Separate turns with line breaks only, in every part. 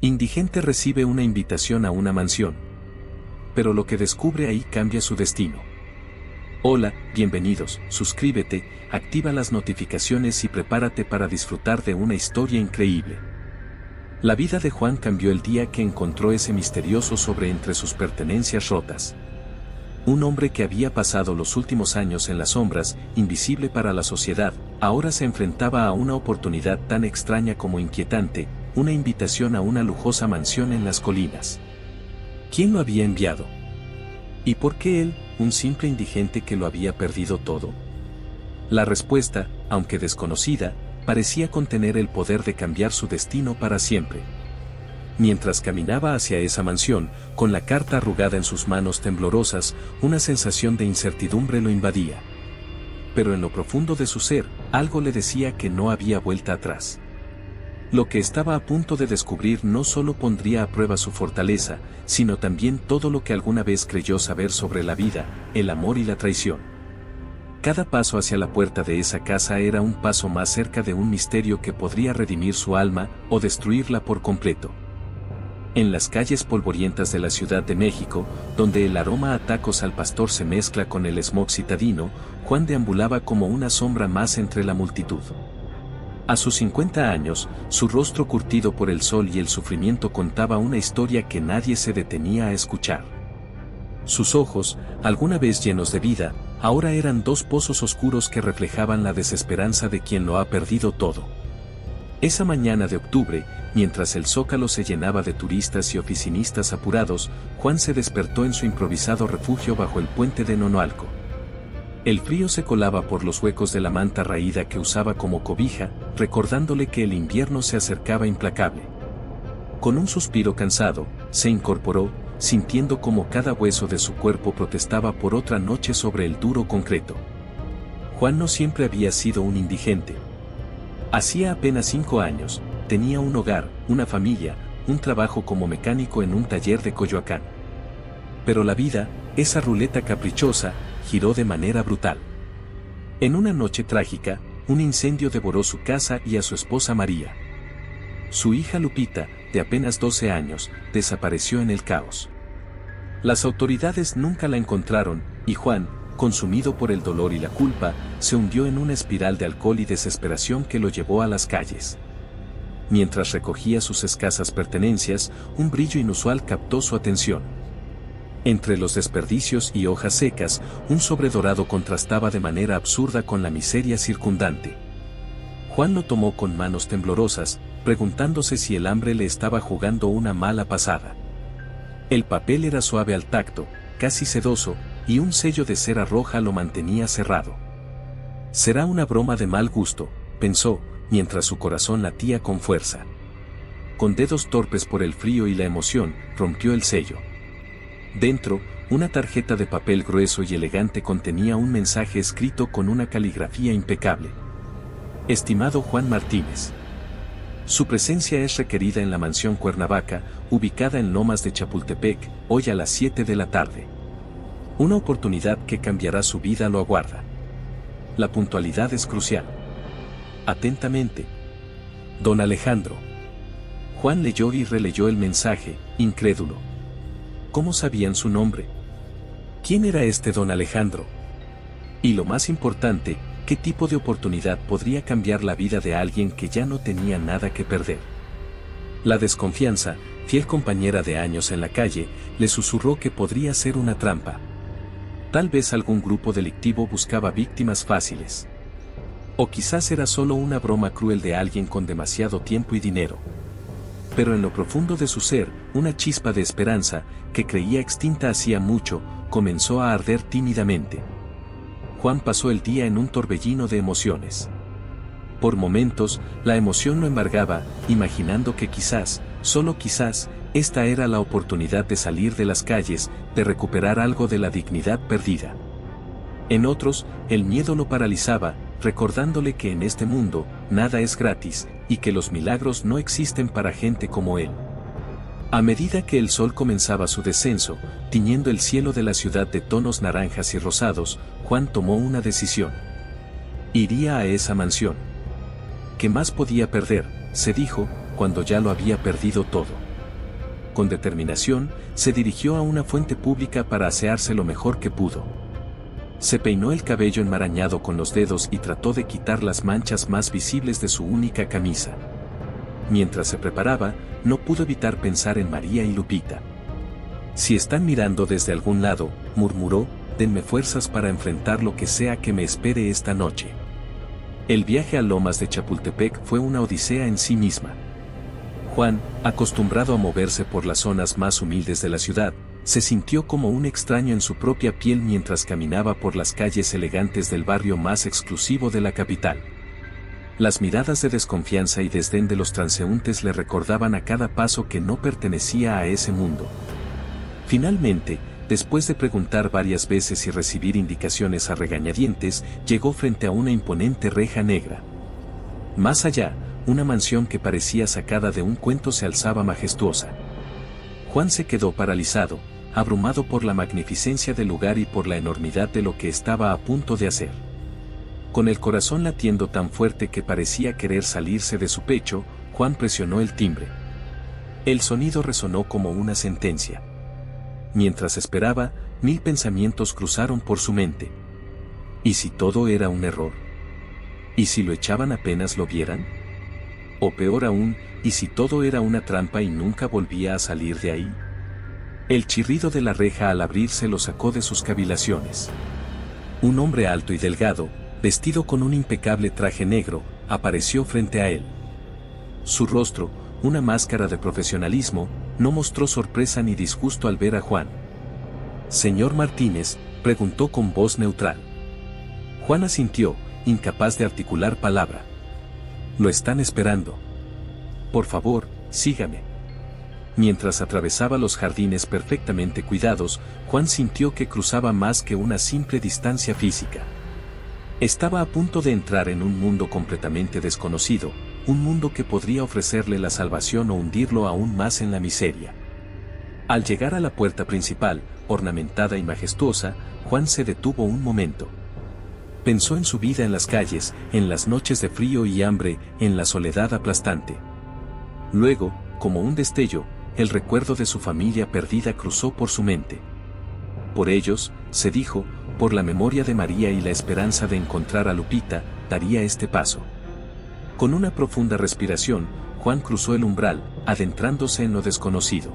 Indigente recibe una invitación a una mansión. Pero lo que descubre ahí cambia su destino. Hola, bienvenidos, suscríbete, activa las notificaciones y prepárate para disfrutar de una historia increíble. La vida de Juan cambió el día que encontró ese misterioso sobre entre sus pertenencias rotas. Un hombre que había pasado los últimos años en las sombras, invisible para la sociedad, ahora se enfrentaba a una oportunidad tan extraña como inquietante, una invitación a una lujosa mansión en las colinas. ¿Quién lo había enviado? ¿Y por qué él, un simple indigente que lo había perdido todo? La respuesta, aunque desconocida, parecía contener el poder de cambiar su destino para siempre. Mientras caminaba hacia esa mansión, con la carta arrugada en sus manos temblorosas, una sensación de incertidumbre lo invadía. Pero en lo profundo de su ser, algo le decía que no había vuelta atrás. Lo que estaba a punto de descubrir no solo pondría a prueba su fortaleza, sino también todo lo que alguna vez creyó saber sobre la vida, el amor y la traición. Cada paso hacia la puerta de esa casa era un paso más cerca de un misterio que podría redimir su alma o destruirla por completo. En las calles polvorientas de la Ciudad de México, donde el aroma a tacos al pastor se mezcla con el smog citadino, Juan deambulaba como una sombra más entre la multitud. A sus 50 años, su rostro curtido por el sol y el sufrimiento contaba una historia que nadie se detenía a escuchar. Sus ojos, alguna vez llenos de vida, ahora eran dos pozos oscuros que reflejaban la desesperanza de quien lo ha perdido todo. Esa mañana de octubre, mientras el Zócalo se llenaba de turistas y oficinistas apurados, Juan se despertó en su improvisado refugio bajo el puente de Nonoalco. El frío se colaba por los huecos de la manta raída que usaba como cobija, recordándole que el invierno se acercaba implacable. Con un suspiro cansado, se incorporó, sintiendo como cada hueso de su cuerpo protestaba por otra noche sobre el duro concreto. Juan no siempre había sido un indigente. Hacía apenas 5 años, tenía un hogar, una familia, un trabajo como mecánico en un taller de Coyoacán. Pero la vida, esa ruleta caprichosa, giró de manera brutal. En una noche trágica, un incendio devoró su casa y a su esposa María. Su hija Lupita, de apenas 12 años, desapareció en el caos. Las autoridades nunca la encontraron, y Juan, consumido por el dolor y la culpa, se hundió en una espiral de alcohol y desesperación que lo llevó a las calles. Mientras recogía sus escasas pertenencias, un brillo inusual captó su atención. Entre los desperdicios y hojas secas, un sobre dorado contrastaba de manera absurda con la miseria circundante. Juan lo tomó con manos temblorosas, preguntándose si el hambre le estaba jugando una mala pasada. El papel era suave al tacto, casi sedoso, y un sello de cera roja lo mantenía cerrado. «Será una broma de mal gusto», pensó, mientras su corazón latía con fuerza. Con dedos torpes por el frío y la emoción, rompió el sello. Dentro, una tarjeta de papel grueso y elegante contenía un mensaje escrito con una caligrafía impecable. Estimado Juan Martínez. Su presencia es requerida en la mansión Cuernavaca, ubicada en Lomas de Chapultepec, hoy a las 7 de la tarde. Una oportunidad que cambiará su vida lo aguarda. La puntualidad es crucial. Atentamente. Don Alejandro. Juan leyó y releyó el mensaje, incrédulo. ¿Cómo sabían su nombre? ¿Quién era este don Alejandro? Y lo más importante, ¿qué tipo de oportunidad podría cambiar la vida de alguien que ya no tenía nada que perder? La desconfianza, fiel compañera de años en la calle, le susurró que podría ser una trampa. Tal vez algún grupo delictivo buscaba víctimas fáciles. O quizás era solo una broma cruel de alguien con demasiado tiempo y dinero. Pero en lo profundo de su ser, una chispa de esperanza, que creía extinta hacía mucho, comenzó a arder tímidamente. Juan pasó el día en un torbellino de emociones. Por momentos, la emoción lo embargaba, imaginando que quizás, solo quizás, esta era la oportunidad de salir de las calles, de recuperar algo de la dignidad perdida. En otros, el miedo lo paralizaba, recordándole que en este mundo, nada es gratis, y que los milagros no existen para gente como él. A medida que el sol comenzaba su descenso, tiñendo el cielo de la ciudad de tonos naranjas y rosados, Juan tomó una decisión. Iría a esa mansión. ¿Qué más podía perder?, se dijo, cuando ya lo había perdido todo. con determinación, se dirigió a una fuente pública para asearse lo mejor que pudo. Se peinó el cabello enmarañado con los dedos y trató de quitar las manchas más visibles de su única camisa. Mientras se preparaba, no pudo evitar pensar en María y Lupita. Si están mirando desde algún lado, murmuró, denme fuerzas para enfrentar lo que sea que me espere esta noche. El viaje a Lomas de Chapultepec fue una odisea en sí misma. Juan, acostumbrado a moverse por las zonas más humildes de la ciudad, se sintió como un extraño en su propia piel mientras caminaba por las calles elegantes del barrio más exclusivo de la capital. Las miradas de desconfianza y desdén de los transeúntes le recordaban a cada paso que no pertenecía a ese mundo. Finalmente, después de preguntar varias veces y recibir indicaciones a regañadientes, llegó frente a una imponente reja negra. Más allá, una mansión que parecía sacada de un cuento se alzaba majestuosa. Juan se quedó paralizado, abrumado por la magnificencia del lugar y por la enormidad de lo que estaba a punto de hacer. Con el corazón latiendo tan fuerte que parecía querer salirse de su pecho, Juan presionó el timbre. El sonido resonó como una sentencia. Mientras esperaba, 1000 pensamientos cruzaron por su mente. ¿Y si todo era un error? ¿Y si lo echaban apenas lo vieran? O peor aún, ¿y si todo era una trampa y nunca volvía a salir de ahí? El chirrido de la reja al abrirse lo sacó de sus cavilaciones. Un hombre alto y delgado, vestido con un impecable traje negro, apareció frente a él. Su rostro, una máscara de profesionalismo, no mostró sorpresa ni disgusto al ver a Juan. «Señor Martínez», preguntó con voz neutral. Juan asintió, incapaz de articular palabra. «Lo están esperando. Por favor, sígame». Mientras atravesaba los jardines perfectamente cuidados, Juan sintió que cruzaba más que una simple distancia física. Estaba a punto de entrar en un mundo completamente desconocido, un mundo que podría ofrecerle la salvación o hundirlo aún más en la miseria. Al llegar a la puerta principal, ornamentada y majestuosa, Juan se detuvo un momento. Pensó en su vida en las calles, en las noches de frío y hambre, en la soledad aplastante. Luego, como un destello, el recuerdo de su familia perdida cruzó por su mente. Por ellos, se dijo, por la memoria de María y la esperanza de encontrar a Lupita, daría este paso. Con una profunda respiración, Juan cruzó el umbral, adentrándose en lo desconocido.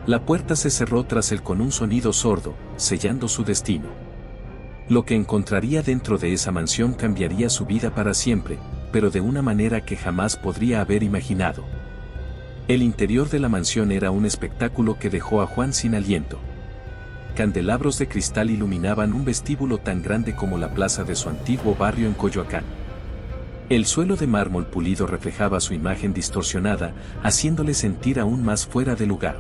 La puerta se cerró tras él con un sonido sordo, sellando su destino. Lo que encontraría dentro de esa mansión cambiaría su vida para siempre, pero de una manera que jamás podría haber imaginado. El interior de la mansión era un espectáculo que dejó a Juan sin aliento. Candelabros de cristal iluminaban un vestíbulo tan grande como la plaza de su antiguo barrio en Coyoacán. El suelo de mármol pulido reflejaba su imagen distorsionada, haciéndole sentir aún más fuera de lugar.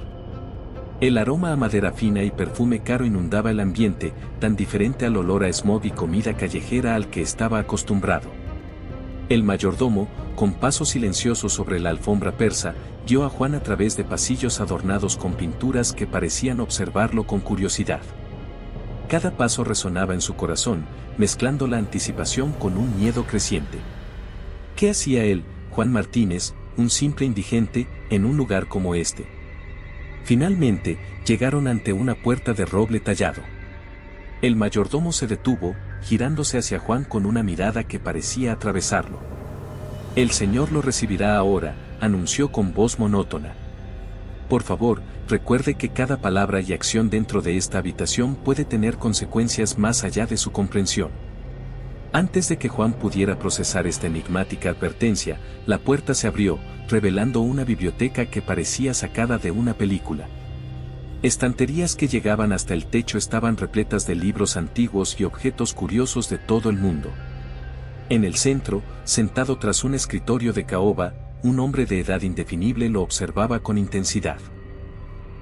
El aroma a madera fina y perfume caro inundaba el ambiente, tan diferente al olor a smog y comida callejera al que estaba acostumbrado. El mayordomo, con paso silencioso sobre la alfombra persa, guió a Juan a través de pasillos adornados con pinturas que parecían observarlo con curiosidad. Cada paso resonaba en su corazón, mezclando la anticipación con un miedo creciente. ¿Qué hacía él, Juan Martínez, un simple indigente, en un lugar como este? Finalmente, llegaron ante una puerta de roble tallado. El mayordomo se detuvo, girándose hacia Juan con una mirada que parecía atravesarlo. «El Señor lo recibirá ahora», anunció con voz monótona. «Por favor, recuerde que cada palabra y acción dentro de esta habitación puede tener consecuencias más allá de su comprensión». Antes de que Juan pudiera procesar esta enigmática advertencia, la puerta se abrió, revelando una biblioteca que parecía sacada de una película. Estanterías que llegaban hasta el techo estaban repletas de libros antiguos y objetos curiosos de todo el mundo. En el centro, sentado tras un escritorio de caoba, un hombre de edad indefinible lo observaba con intensidad.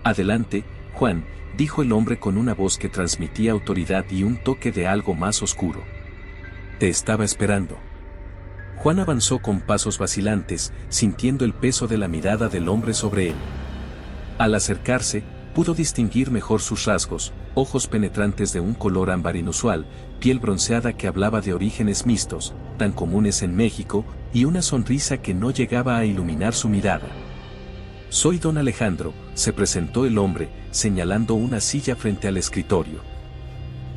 «Adelante, Juan», dijo el hombre con una voz que transmitía autoridad y un toque de algo más oscuro. «Te estaba esperando». Juan avanzó con pasos vacilantes, sintiendo el peso de la mirada del hombre sobre él. Al acercarse, pudo distinguir mejor sus rasgos: ojos penetrantes de un color ámbar inusual, piel bronceada que hablaba de orígenes mixtos, tan comunes en México, y una sonrisa que no llegaba a iluminar su mirada. Soy don Alejandro, se presentó el hombre, señalando una silla frente al escritorio.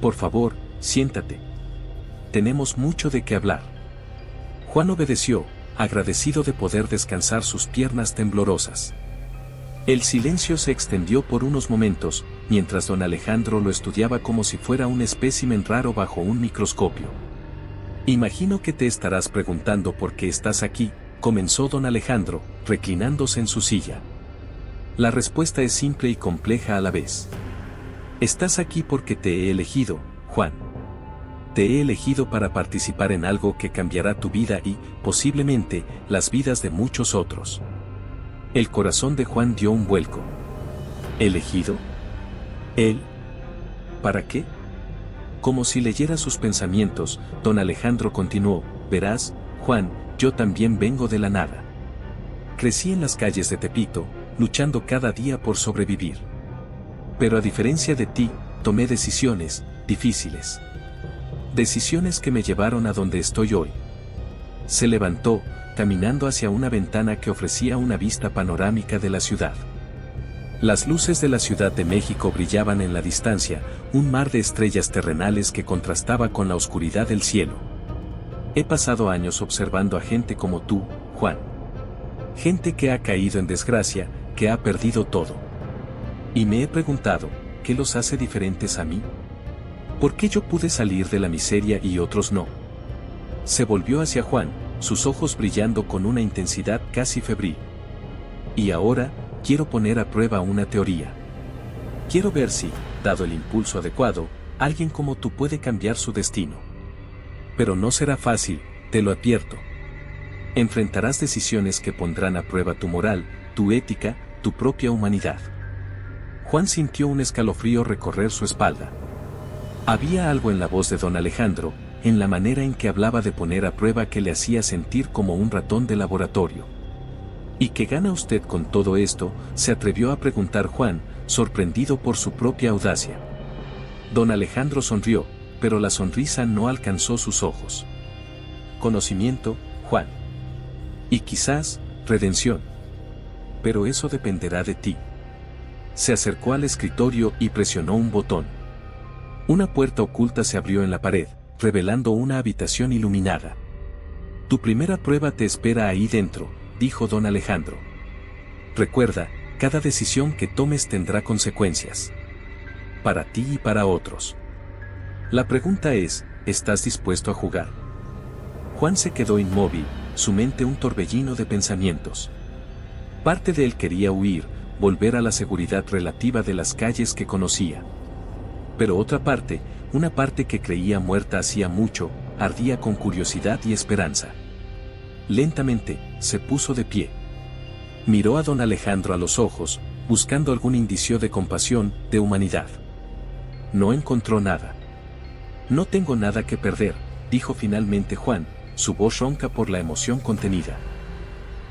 Por favor, siéntate. Tenemos mucho de qué hablar. Juan obedeció, agradecido de poder descansar sus piernas temblorosas. El silencio se extendió por unos momentos, mientras don Alejandro lo estudiaba como si fuera un espécimen raro bajo un microscopio. Imagino que te estarás preguntando por qué estás aquí, comenzó don Alejandro, reclinándose en su silla. La respuesta es simple y compleja a la vez. Estás aquí porque te he elegido, Juan. Te he elegido para participar en algo que cambiará tu vida y, posiblemente, las vidas de muchos otros. El corazón de Juan dio un vuelco. ¿Elegido? ¿Él? ¿Para qué? Como si leyera sus pensamientos, don Alejandro continuó, verás, Juan, yo también vengo de la nada. Crecí en las calles de Tepito, luchando cada día por sobrevivir. Pero a diferencia de ti, tomé decisiones difíciles. Decisiones que me llevaron a donde estoy hoy. Se levantó, caminando hacia una ventana que ofrecía una vista panorámica de la ciudad. Las luces de la Ciudad de México brillaban en la distancia, un mar de estrellas terrenales que contrastaba con la oscuridad del cielo. He pasado años observando a gente como tú, Juan. Gente que ha caído en desgracia, que ha perdido todo. Y me he preguntado, ¿qué los hace diferentes a mí? ¿Por qué yo pude salir de la miseria y otros no? Se volvió hacia Juan, sus ojos brillando con una intensidad casi febril. Y ahora, quiero poner a prueba una teoría. Quiero ver si, dado el impulso adecuado, alguien como tú puede cambiar su destino. Pero no será fácil, te lo advierto. Enfrentarás decisiones que pondrán a prueba tu moral, tu ética, tu propia humanidad. Juan sintió un escalofrío recorrer su espalda. Había algo en la voz de don Alejandro, en la manera en que hablaba de poner a prueba que le hacía sentir como un ratón de laboratorio. ¿Y qué gana usted con todo esto?, se atrevió a preguntar Juan, sorprendido por su propia audacia. Don Alejandro sonrió, pero la sonrisa no alcanzó sus ojos. Conocimiento, Juan. Y quizás, redención. Pero eso dependerá de ti. Se acercó al escritorio y presionó un botón. Una puerta oculta se abrió en la pared, revelando una habitación iluminada. Tu primera prueba te espera ahí dentro, dijo don Alejandro. Recuerda, cada decisión que tomes tendrá consecuencias. Para ti y para otros. La pregunta es, ¿estás dispuesto a jugar? Juan se quedó inmóvil, su mente un torbellino de pensamientos. Parte de él quería huir, volver a la seguridad relativa de las calles que conocía. Pero otra parte, una parte que creía muerta hacía mucho, ardía con curiosidad y esperanza. Lentamente, se puso de pie. Miró a don Alejandro a los ojos, buscando algún indicio de compasión, de humanidad. No encontró nada. No tengo nada que perder, dijo finalmente Juan, su voz ronca por la emoción contenida.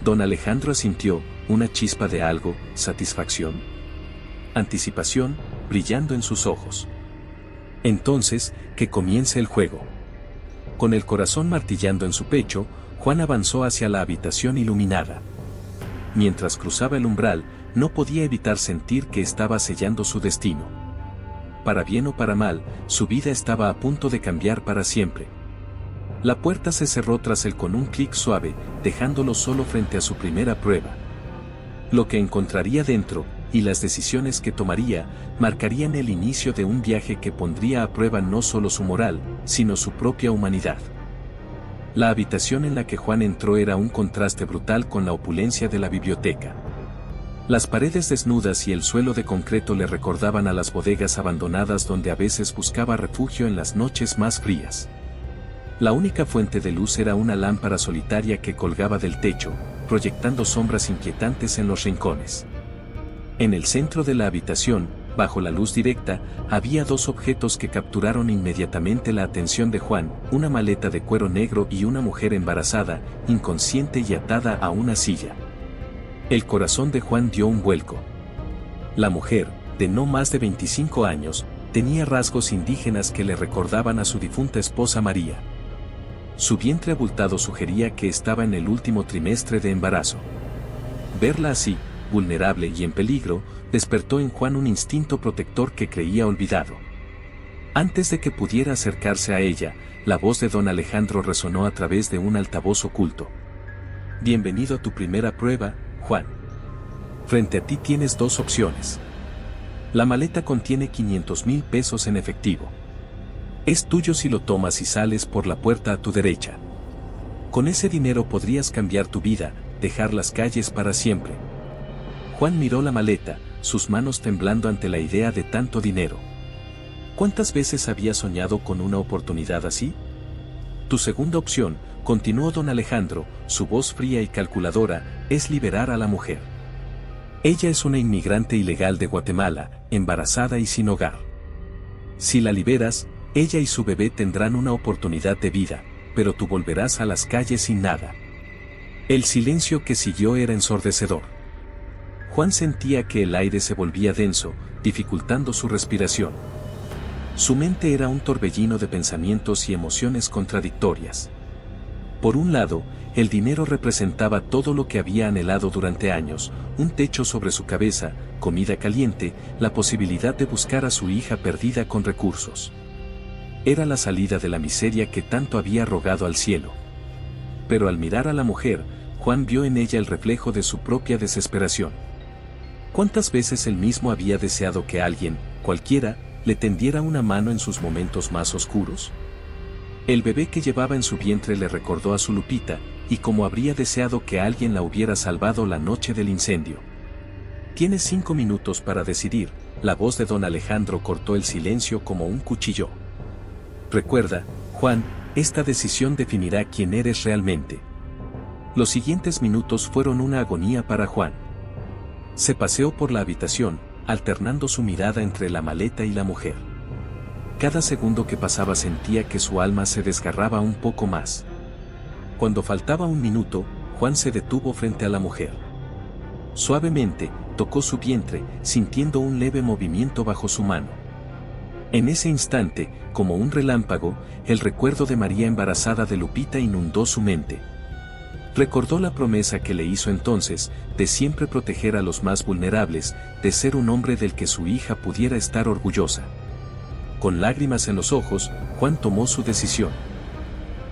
Don Alejandro asintió, una chispa de algo, satisfacción. Anticipación, brillando en sus ojos. Entonces, que comience el juego. Con el corazón martillando en su pecho, Juan avanzó hacia la habitación iluminada. Mientras cruzaba el umbral, no podía evitar sentir que estaba sellando su destino. Para bien o para mal, su vida estaba a punto de cambiar para siempre. La puerta se cerró tras él con un clic suave, dejándolo solo frente a su primera prueba. Lo que encontraría dentro, y las decisiones que tomaría, marcarían el inicio de un viaje que pondría a prueba no solo su moral, sino su propia humanidad. La habitación en la que Juan entró era un contraste brutal con la opulencia de la biblioteca. Las paredes desnudas y el suelo de concreto le recordaban a las bodegas abandonadas donde a veces buscaba refugio en las noches más frías. La única fuente de luz era una lámpara solitaria que colgaba del techo, proyectando sombras inquietantes en los rincones. En el centro de la habitación, bajo la luz directa, había dos objetos que capturaron inmediatamente la atención de Juan, una maleta de cuero negro y una mujer embarazada, inconsciente y atada a una silla. El corazón de Juan dio un vuelco. La mujer, de no más de 25 años, tenía rasgos indígenas que le recordaban a su difunta esposa María. Su vientre abultado sugería que estaba en el último trimestre de embarazo. Verla así, vulnerable y en peligro, despertó en Juan un instinto protector que creía olvidado. Antes de que pudiera acercarse a ella, la voz de don Alejandro resonó a través de un altavoz oculto. Bienvenido a tu primera prueba, Juan. Frente a ti tienes dos opciones. La maleta contiene 500,000 pesos en efectivo. Es tuyo si lo tomas y sales por la puerta a tu derecha. Con ese dinero podrías cambiar tu vida, dejar las calles para siempre. Juan miró la maleta, sus manos temblando ante la idea de tanto dinero. ¿Cuántas veces había soñado con una oportunidad así? Tu segunda opción, continuó don Alejandro, su voz fría y calculadora, es liberar a la mujer. Ella es una inmigrante ilegal de Guatemala, embarazada y sin hogar. Si la liberas, ella y su bebé tendrán una oportunidad de vida, pero tú volverás a las calles sin nada. El silencio que siguió era ensordecedor. Juan sentía que el aire se volvía denso, dificultando su respiración. Su mente era un torbellino de pensamientos y emociones contradictorias. Por un lado, el dinero representaba todo lo que había anhelado durante años, un techo sobre su cabeza, comida caliente, la posibilidad de buscar a su hija perdida con recursos. Era la salida de la miseria que tanto había rogado al cielo. Pero al mirar a la mujer, Juan vio en ella el reflejo de su propia desesperación. ¿Cuántas veces él mismo había deseado que alguien, cualquiera, le tendiera una mano en sus momentos más oscuros? El bebé que llevaba en su vientre le recordó a su Lupita, y como habría deseado que alguien la hubiera salvado la noche del incendio. Tienes 5 minutos para decidir, la voz de don Alejandro cortó el silencio como un cuchillo. Recuerda, Juan, esta decisión definirá quién eres realmente. Los siguientes minutos fueron una agonía para Juan. Se paseó por la habitación, alternando su mirada entre la maleta y la mujer. Cada segundo que pasaba sentía que su alma se desgarraba un poco más. Cuando faltaba un minuto, Juan se detuvo frente a la mujer. Suavemente, tocó su vientre, sintiendo un leve movimiento bajo su mano. En ese instante, como un relámpago, el recuerdo de María embarazada de Lupita inundó su mente. Recordó la promesa que le hizo entonces, de siempre proteger a los más vulnerables, de ser un hombre del que su hija pudiera estar orgullosa. Con lágrimas en los ojos, Juan tomó su decisión.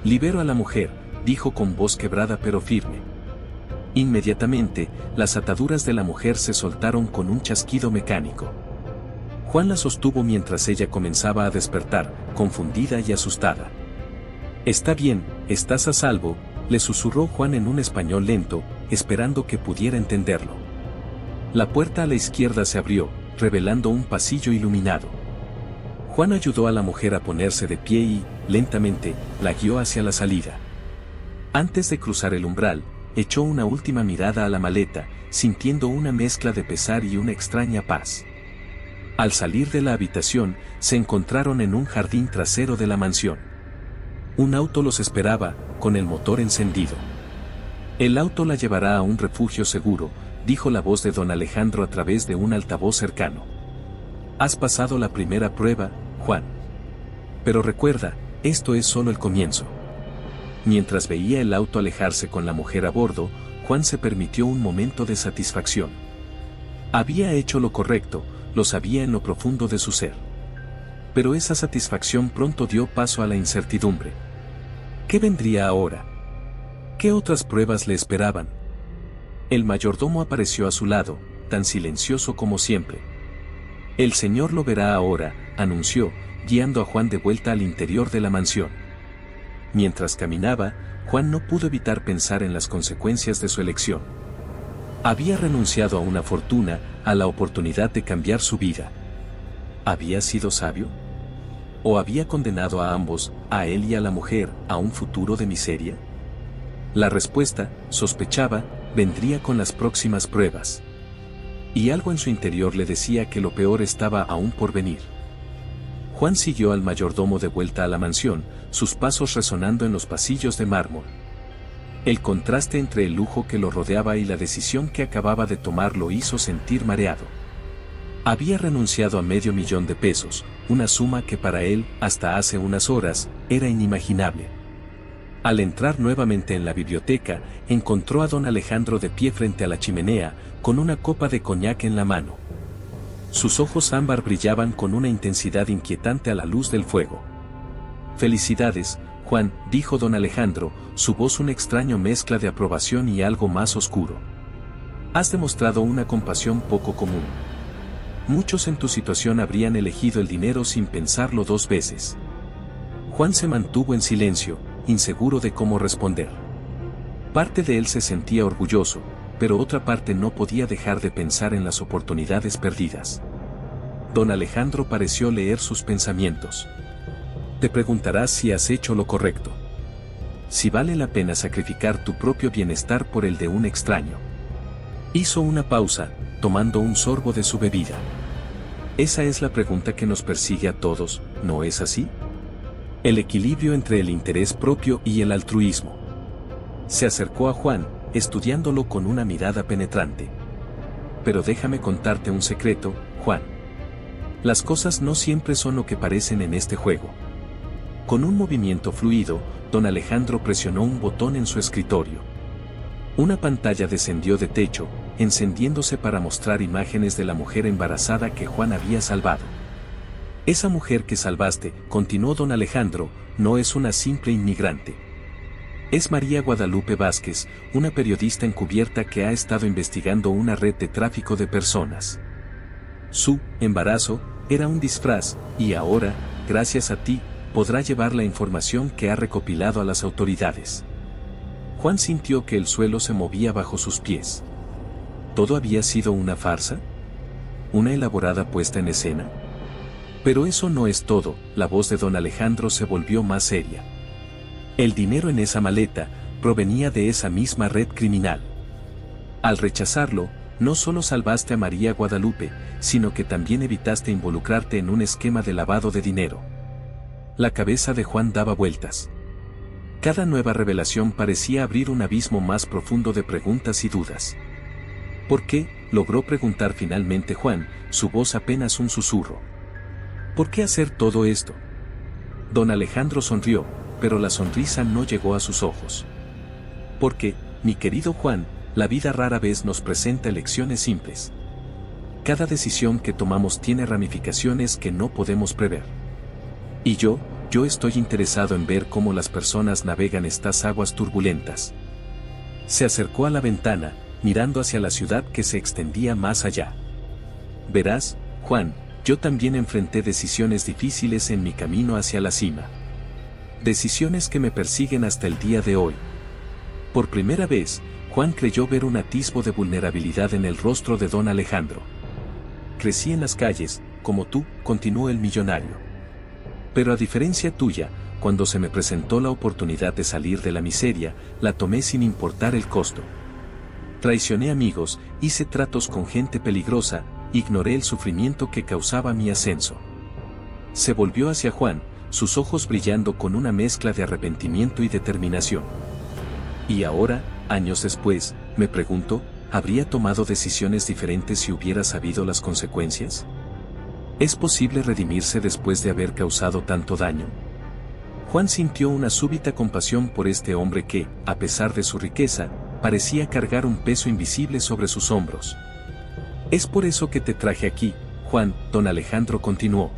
Libero a la mujer, dijo con voz quebrada pero firme. Inmediatamente, las ataduras de la mujer se soltaron con un chasquido mecánico. Juan la sostuvo mientras ella comenzaba a despertar, confundida y asustada. Está bien, estás a salvo, le susurró Juan en un español lento, esperando que pudiera entenderlo. La puerta a la izquierda se abrió, revelando un pasillo iluminado. Juan ayudó a la mujer a ponerse de pie y, lentamente, la guió hacia la salida. Antes de cruzar el umbral, echó una última mirada a la maleta, sintiendo una mezcla de pesar y una extraña paz. Al salir de la habitación, se encontraron en un jardín trasero de la mansión. Un auto los esperaba, con el motor encendido. El auto la llevará a un refugio seguro, dijo la voz de don Alejandro a través de un altavoz cercano. Has pasado la primera prueba, Juan. Pero recuerda, esto es solo el comienzo. Mientras veía el auto alejarse con la mujer a bordo, Juan se permitió un momento de satisfacción. Había hecho lo correcto, lo sabía en lo profundo de su ser. Pero esa satisfacción pronto dio paso a la incertidumbre. ¿Qué vendría ahora? ¿Qué otras pruebas le esperaban? El mayordomo apareció a su lado, tan silencioso como siempre. El señor lo verá ahora, anunció, guiando a Juan de vuelta al interior de la mansión. Mientras caminaba, Juan no pudo evitar pensar en las consecuencias de su elección. Había renunciado a una fortuna, a la oportunidad de cambiar su vida. ¿Había sido sabio? ¿O había condenado a ambos, a él y a la mujer, a un futuro de miseria? La respuesta, sospechaba, vendría con las próximas pruebas. Y algo en su interior le decía que lo peor estaba aún por venir. Juan siguió al mayordomo de vuelta a la mansión, sus pasos resonando en los pasillos de mármol. El contraste entre el lujo que lo rodeaba y la decisión que acababa de tomar lo hizo sentir mareado. Había renunciado a $500,000, una suma que para él, hasta hace unas horas, era inimaginable. Al entrar nuevamente en la biblioteca, encontró a don Alejandro de pie frente a la chimenea, con una copa de coñac en la mano. Sus ojos ámbar brillaban con una intensidad inquietante a la luz del fuego. «Felicidades, Juan», dijo don Alejandro, su voz una extraña mezcla de aprobación y algo más oscuro. «Has demostrado una compasión poco común. Muchos en tu situación habrían elegido el dinero sin pensarlo dos veces». Juan se mantuvo en silencio, inseguro de cómo responder. Parte de él se sentía orgulloso, pero otra parte no podía dejar de pensar en las oportunidades perdidas. Don Alejandro pareció leer sus pensamientos. «Te preguntarás si has hecho lo correcto. Si vale la pena sacrificar tu propio bienestar por el de un extraño». Hizo una pausa, tomando un sorbo de su bebida. «Esa es la pregunta que nos persigue a todos, ¿no es así? El equilibrio entre el interés propio y el altruismo». Se acercó a Juan, estudiándolo con una mirada penetrante. «Pero déjame contarte un secreto, Juan. Las cosas no siempre son lo que parecen en este juego». Con un movimiento fluido, don Alejandro presionó un botón en su escritorio. Una pantalla descendió de techo, encendiéndose para mostrar imágenes de la mujer embarazada que Juan había salvado. «Esa mujer que salvaste», continuó don Alejandro, «no es una simple inmigrante. Es María Guadalupe Vázquez, una periodista encubierta que ha estado investigando una red de tráfico de personas. Su embarazo era un disfraz, y ahora, gracias a ti, podrá llevar la información que ha recopilado a las autoridades». Juan sintió que el suelo se movía bajo sus pies. ¿Todo había sido una farsa? ¿Una elaborada puesta en escena? Pero eso no es todo, la voz de don Alejandro se volvió más seria. El dinero en esa maleta provenía de esa misma red criminal. Al rechazarlo, no solo salvaste a María Guadalupe, sino que también evitaste involucrarte en un esquema de lavado de dinero. La cabeza de Juan daba vueltas. Cada nueva revelación parecía abrir un abismo más profundo de preguntas y dudas. «¿Por qué?», logró preguntar finalmente Juan, su voz apenas un susurro. «¿Por qué hacer todo esto?». Don Alejandro sonrió, pero la sonrisa no llegó a sus ojos. «Porque, mi querido Juan, la vida rara vez nos presenta elecciones simples. Cada decisión que tomamos tiene ramificaciones que no podemos prever. Y yo estoy interesado en ver cómo las personas navegan estas aguas turbulentas». Se acercó a la ventana, mirando hacia la ciudad que se extendía más allá. «Verás, Juan, yo también enfrenté decisiones difíciles en mi camino hacia la cima. Decisiones que me persiguen hasta el día de hoy». Por primera vez, Juan creyó ver un atisbo de vulnerabilidad en el rostro de don Alejandro. «Crecí en las calles, como tú», continuó el millonario. «Pero a diferencia tuya, cuando se me presentó la oportunidad de salir de la miseria, la tomé sin importar el costo. Traicioné amigos, hice tratos con gente peligrosa, ignoré el sufrimiento que causaba mi ascenso». Se volvió hacia Juan, sus ojos brillando con una mezcla de arrepentimiento y determinación. «Y ahora, años después, me pregunto, ¿habría tomado decisiones diferentes si hubiera sabido las consecuencias? ¿Es posible redimirse después de haber causado tanto daño?». Juan sintió una súbita compasión por este hombre que, a pesar de su riqueza, parecía cargar un peso invisible sobre sus hombros. «Es por eso que te traje aquí, Juan», don Alejandro continuó.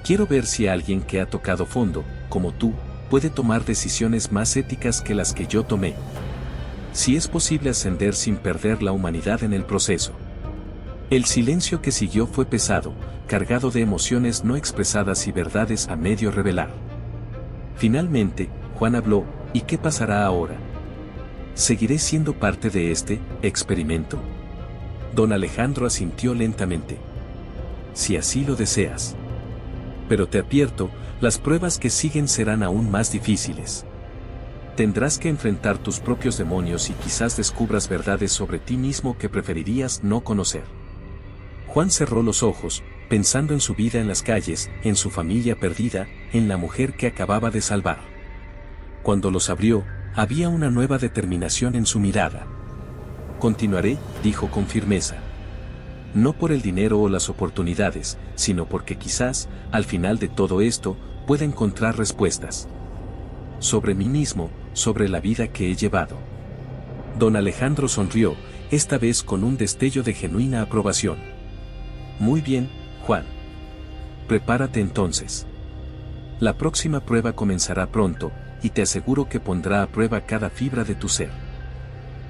«Quiero ver si alguien que ha tocado fondo, como tú, puede tomar decisiones más éticas que las que yo tomé. Si es posible ascender sin perder la humanidad en el proceso». El silencio que siguió fue pesado, cargado de emociones no expresadas y verdades a medio revelar. Finalmente, Juan habló: «¿Y qué pasará ahora? ¿Seguiré siendo parte de este experimento?». Don Alejandro asintió lentamente. «Si así lo deseas. Pero te advierto, las pruebas que siguen serán aún más difíciles. Tendrás que enfrentar tus propios demonios y quizás descubras verdades sobre ti mismo que preferirías no conocer». Juan cerró los ojos, pensando en su vida en las calles, en su familia perdida, en la mujer que acababa de salvar. Cuando los abrió, había una nueva determinación en su mirada. «Continuaré», dijo con firmeza. «No por el dinero o las oportunidades, sino porque quizás, al final de todo esto, pueda encontrar respuestas». sobre mí mismo, sobre la vida que he llevado. Don Alejandro sonrió, esta vez con un destello de genuina aprobación. Muy bien, Juan. Prepárate entonces. La próxima prueba comenzará pronto, y te aseguro que pondrá a prueba cada fibra de tu ser.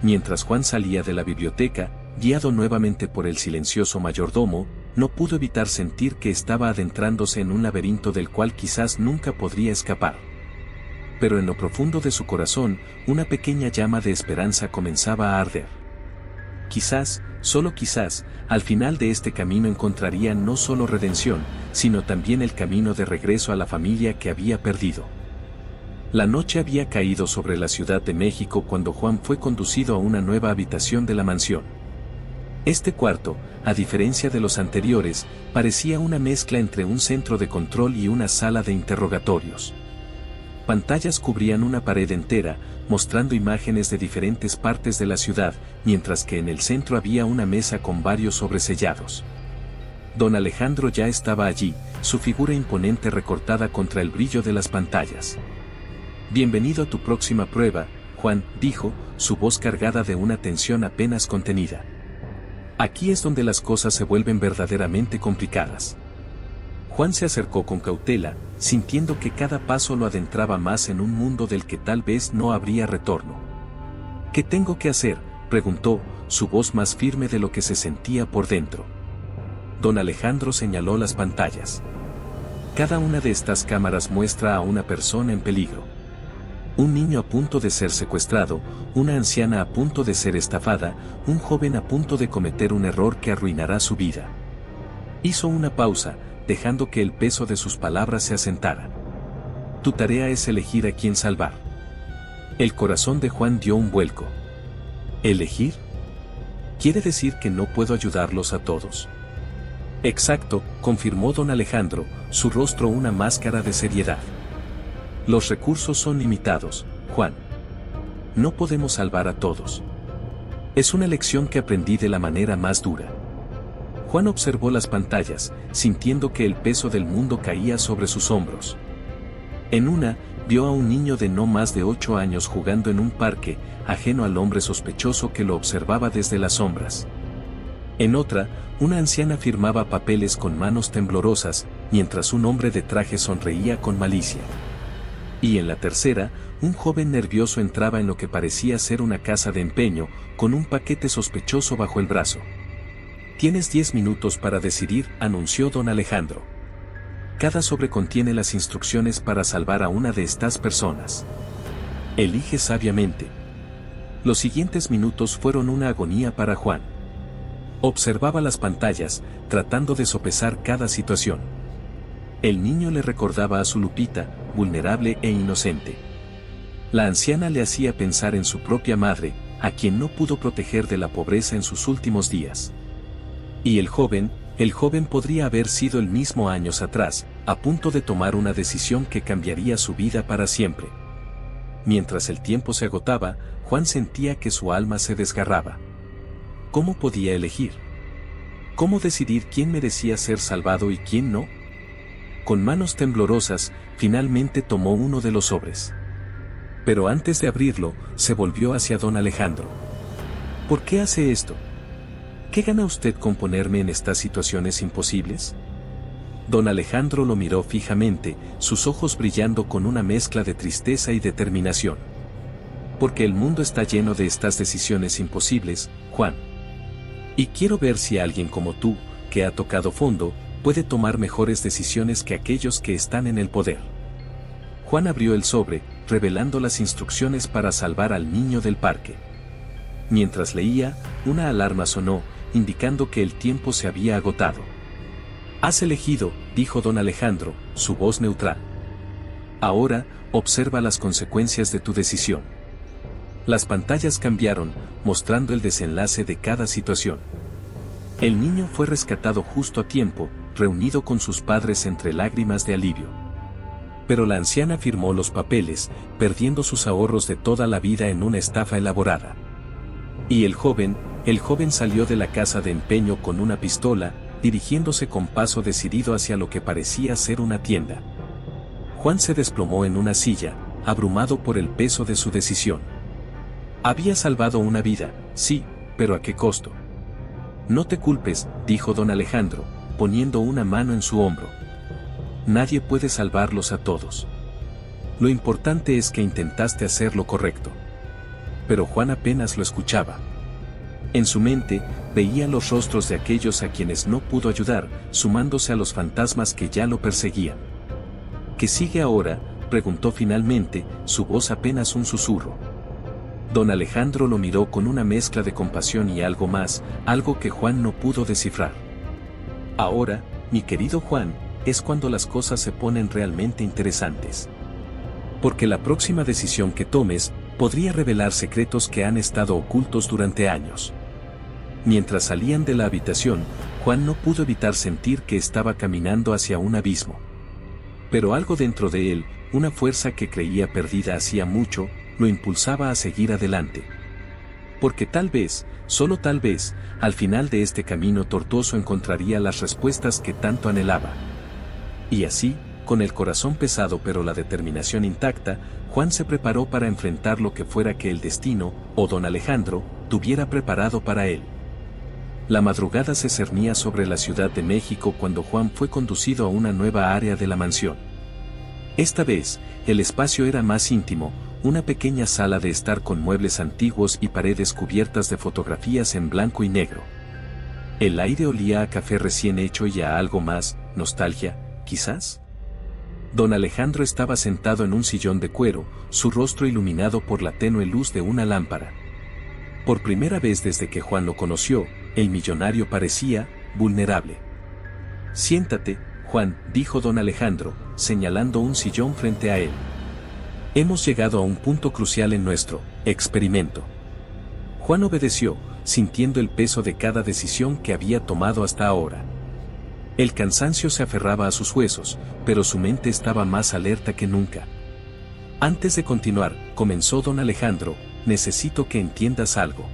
Mientras Juan salía de la biblioteca, guiado nuevamente por el silencioso mayordomo, no pudo evitar sentir que estaba adentrándose en un laberinto del cual quizás nunca podría escapar. Pero en lo profundo de su corazón, una pequeña llama de esperanza comenzaba a arder. Quizás, solo quizás, al final de este camino encontraría no solo redención, sino también el camino de regreso a la familia que había perdido. La noche había caído sobre la Ciudad de México cuando Juan fue conducido a una nueva habitación de la mansión. Este cuarto, a diferencia de los anteriores, parecía una mezcla entre un centro de control y una sala de interrogatorios. Pantallas cubrían una pared entera, mostrando imágenes de diferentes partes de la ciudad, mientras que en el centro había una mesa con varios sobresellados. Don Alejandro ya estaba allí, su figura imponente recortada contra el brillo de las pantallas. Bienvenido a tu próxima prueba, Juan, dijo, su voz cargada de una tensión apenas contenida. Aquí es donde las cosas se vuelven verdaderamente complicadas. Juan se acercó con cautela, sintiendo que cada paso lo adentraba más en un mundo del que tal vez no habría retorno. ¿Qué tengo que hacer?, preguntó, su voz más firme de lo que se sentía por dentro. Don Alejandro señaló las pantallas. Cada una de estas cámaras muestra a una persona en peligro. Un niño a punto de ser secuestrado, una anciana a punto de ser estafada, un joven a punto de cometer un error que arruinará su vida. Hizo una pausa, dejando que el peso de sus palabras se asentara. Tu tarea es elegir a quién salvar. El corazón de Juan dio un vuelco. ¿Elegir? ¿Quiere decir que no puedo ayudarlos a todos? Exacto, confirmó don Alejandro, su rostro una máscara de seriedad. Los recursos son limitados, Juan. No podemos salvar a todos. Es una lección que aprendí de la manera más dura. Juan observó las pantallas, sintiendo que el peso del mundo caía sobre sus hombros. En una, vio a un niño de no más de 8 años jugando en un parque, ajeno al hombre sospechoso que lo observaba desde las sombras. En otra, una anciana firmaba papeles con manos temblorosas, mientras un hombre de traje sonreía con malicia. Y en la tercera, un joven nervioso entraba en lo que parecía ser una casa de empeño, con un paquete sospechoso bajo el brazo. Tienes 10 minutos para decidir, anunció don Alejandro. Cada sobre contiene las instrucciones para salvar a una de estas personas. Elige sabiamente. Los siguientes minutos fueron una agonía para Juan. Observaba las pantallas, tratando de sopesar cada situación. El niño le recordaba a su Lupita, vulnerable e inocente. La anciana le hacía pensar en su propia madre, a quien no pudo proteger de la pobreza en sus últimos días. Y el joven podría haber sido el mismo años atrás, a punto de tomar una decisión que cambiaría su vida para siempre. Mientras el tiempo se agotaba, Juan sentía que su alma se desgarraba. ¿Cómo podía elegir? ¿Cómo decidir quién merecía ser salvado y quién no? Con manos temblorosas, finalmente tomó uno de los sobres. Pero antes de abrirlo, se volvió hacia don Alejandro. ¿Por qué hace esto? ¿Qué gana usted con ponerme en estas situaciones imposibles? Don Alejandro lo miró fijamente, sus ojos brillando con una mezcla de tristeza y determinación. Porque el mundo está lleno de estas decisiones imposibles, Juan. Y quiero ver si alguien como tú, que ha tocado fondo, puede tomar mejores decisiones que aquellos que están en el poder. Juan abrió el sobre, revelando las instrucciones para salvar al niño del parque. Mientras leía, una alarma sonó, indicando que el tiempo se había agotado. Has elegido, dijo don Alejandro, su voz neutral. Ahora, observa las consecuencias de tu decisión. Las pantallas cambiaron, mostrando el desenlace de cada situación. El niño fue rescatado justo a tiempo, reunido con sus padres entre lágrimas de alivio. Pero la anciana firmó los papeles, perdiendo sus ahorros de toda la vida en una estafa elaborada. Y el joven salió de la casa de empeño con una pistola, dirigiéndose con paso decidido hacia lo que parecía ser una tienda. Juan se desplomó en una silla, abrumado por el peso de su decisión. Había salvado una vida, sí, pero ¿a qué costo? No te culpes, dijo don Alejandro, poniendo una mano en su hombro. Nadie puede salvarlos a todos. Lo importante es que intentaste hacer lo correcto. Pero Juan apenas lo escuchaba. En su mente, veía los rostros de aquellos a quienes no pudo ayudar, sumándose a los fantasmas que ya lo perseguían. ¿Qué sigue ahora?, preguntó finalmente, su voz apenas un susurro. Don Alejandro lo miró con una mezcla de compasión y algo más, algo que Juan no pudo descifrar. Ahora, mi querido Juan, es cuando las cosas se ponen realmente interesantes. Porque la próxima decisión que tomes podría revelar secretos que han estado ocultos durante años. Mientras salían de la habitación, Juan no pudo evitar sentir que estaba caminando hacia un abismo. Pero algo dentro de él, una fuerza que creía perdida hacía mucho, lo impulsaba a seguir adelante. Porque tal vez, solo tal vez, al final de este camino tortuoso encontraría las respuestas que tanto anhelaba. Y así, con el corazón pesado pero la determinación intacta, Juan se preparó para enfrentar lo que fuera que el destino, o don Alejandro, tuviera preparado para él. La madrugada se cernía sobre la Ciudad de México cuando Juan fue conducido a una nueva área de la mansión. Esta vez, el espacio era más íntimo, una pequeña sala de estar con muebles antiguos y paredes cubiertas de fotografías en blanco y negro. El aire olía a café recién hecho y a algo más, nostalgia, quizás. Don Alejandro estaba sentado en un sillón de cuero, su rostro iluminado por la tenue luz de una lámpara. Por primera vez desde que Juan lo conoció, el millonario parecía vulnerable. Siéntate, Juan, dijo don Alejandro, señalando un sillón frente a él. Hemos llegado a un punto crucial en nuestro experimento. Juan obedeció, sintiendo el peso de cada decisión que había tomado hasta ahora. El cansancio se aferraba a sus huesos, pero su mente estaba más alerta que nunca. Antes de continuar, comenzó don Alejandro, necesito que entiendas algo.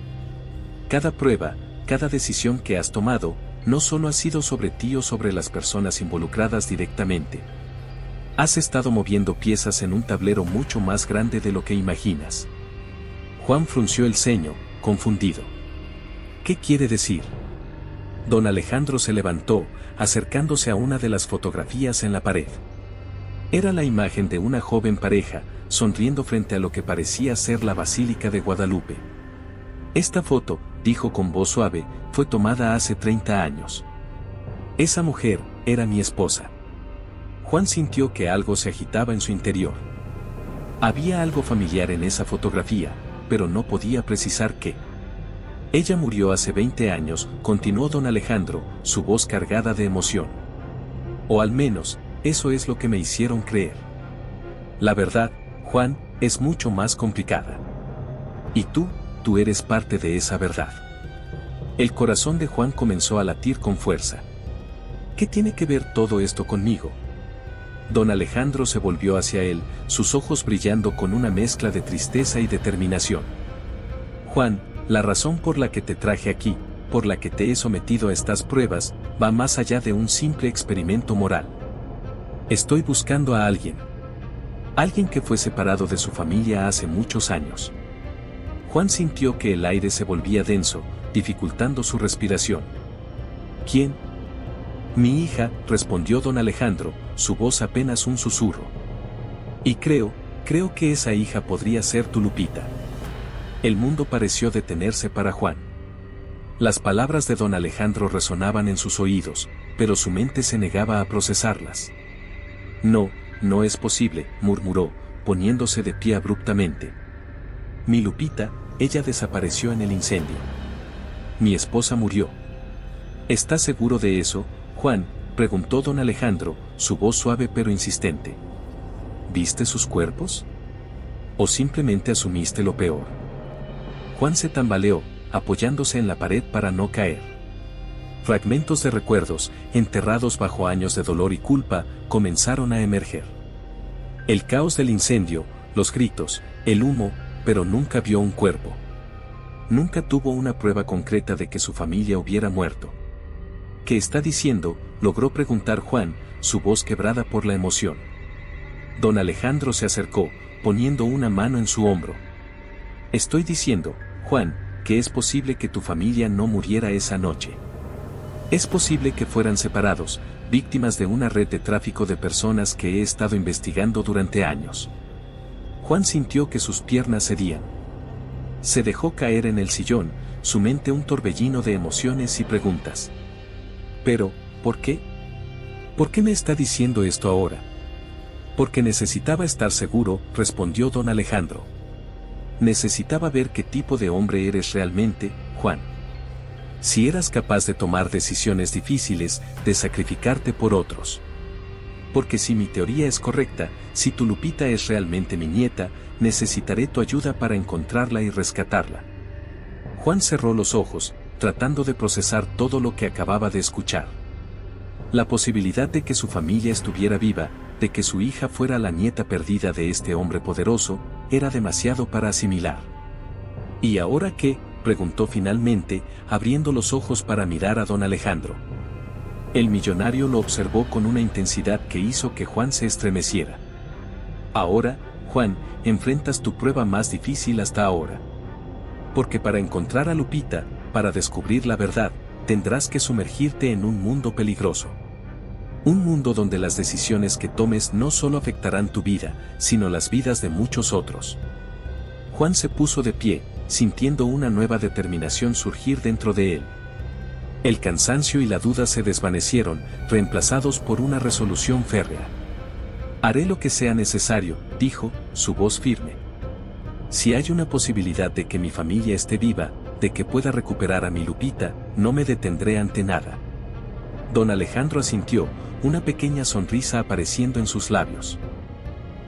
Cada prueba, cada decisión que has tomado, no solo ha sido sobre ti o sobre las personas involucradas directamente. Has estado moviendo piezas en un tablero mucho más grande de lo que imaginas. Juan frunció el ceño, confundido. ¿Qué quiere decir? Don Alejandro se levantó, acercándose a una de las fotografías en la pared. Era la imagen de una joven pareja, sonriendo frente a lo que parecía ser la Basílica de Guadalupe. Esta foto, dijo con voz suave, fue tomada hace 30 años. Esa mujer era mi esposa. Juan sintió que algo se agitaba en su interior. Había algo familiar en esa fotografía, pero no podía precisar qué. Ella murió hace 20 años, continuó don Alejandro, su voz cargada de emoción. O al menos, eso es lo que me hicieron creer. La verdad, Juan, es mucho más complicada. Y tú eres parte de esa verdad. El corazón de Juan comenzó a latir con fuerza. ¿Qué tiene que ver todo esto conmigo? Don Alejandro se volvió hacia él, sus ojos brillando con una mezcla de tristeza y determinación. Juan, la razón por la que te traje aquí, por la que te he sometido a estas pruebas, va más allá de un simple experimento moral. Estoy buscando a alguien. Alguien que fue separado de su familia hace muchos años. Juan sintió que el aire se volvía denso, dificultando su respiración. ¿Quién? Mi hija, respondió don Alejandro, su voz apenas un susurro. Y creo que esa hija podría ser tu Lupita. El mundo pareció detenerse para Juan. Las palabras de don Alejandro resonaban en sus oídos, pero su mente se negaba a procesarlas. No es posible, murmuró, poniéndose de pie abruptamente. Mi Lupita, ella desapareció en el incendio. Mi esposa murió. ¿Estás seguro de eso, Juan?, preguntó don Alejandro, su voz suave pero insistente. ¿Viste sus cuerpos? ¿O simplemente asumiste lo peor? Juan se tambaleó, apoyándose en la pared para no caer. Fragmentos de recuerdos, enterrados bajo años de dolor y culpa, comenzaron a emerger. El caos del incendio, los gritos, el humo, pero nunca vio un cuerpo. Nunca tuvo una prueba concreta de que su familia hubiera muerto. ¿Qué está diciendo?, logró preguntar Juan, su voz quebrada por la emoción. Don Alejandro se acercó, poniendo una mano en su hombro. Estoy diciendo, Juan, que es posible que tu familia no muriera esa noche. Es posible que fueran separados, víctimas de una red de tráfico de personas que he estado investigando durante años. Juan sintió que sus piernas cedían. Se dejó caer en el sillón, su mente un torbellino de emociones y preguntas. Pero, ¿por qué? ¿Por qué me está diciendo esto ahora? Porque necesitaba estar seguro, respondió don Alejandro. Necesitaba ver qué tipo de hombre eres realmente, Juan. Si eras capaz de tomar decisiones difíciles, de sacrificarte por otros. Porque si mi teoría es correcta, si tu Lupita es realmente mi nieta, necesitaré tu ayuda para encontrarla y rescatarla. Juan cerró los ojos, tratando de procesar todo lo que acababa de escuchar. La posibilidad de que su familia estuviera viva, de que su hija fuera la nieta perdida de este hombre poderoso, era demasiado para asimilar. ¿Y ahora qué?, preguntó finalmente, abriendo los ojos para mirar a don Alejandro. El millonario lo observó con una intensidad que hizo que Juan se estremeciera. Ahora, Juan, enfrentas tu prueba más difícil hasta ahora. Porque para encontrar a Lupita, para descubrir la verdad, tendrás que sumergirte en un mundo peligroso. Un mundo donde las decisiones que tomes no solo afectarán tu vida, sino las vidas de muchos otros. Juan se puso de pie, sintiendo una nueva determinación surgir dentro de él. El cansancio y la duda se desvanecieron, reemplazados por una resolución férrea. Haré lo que sea necesario, dijo, su voz firme. Si hay una posibilidad de que mi familia esté viva, de que pueda recuperar a mi Lupita, no me detendré ante nada. Don Alejandro asintió, una pequeña sonrisa apareciendo en sus labios.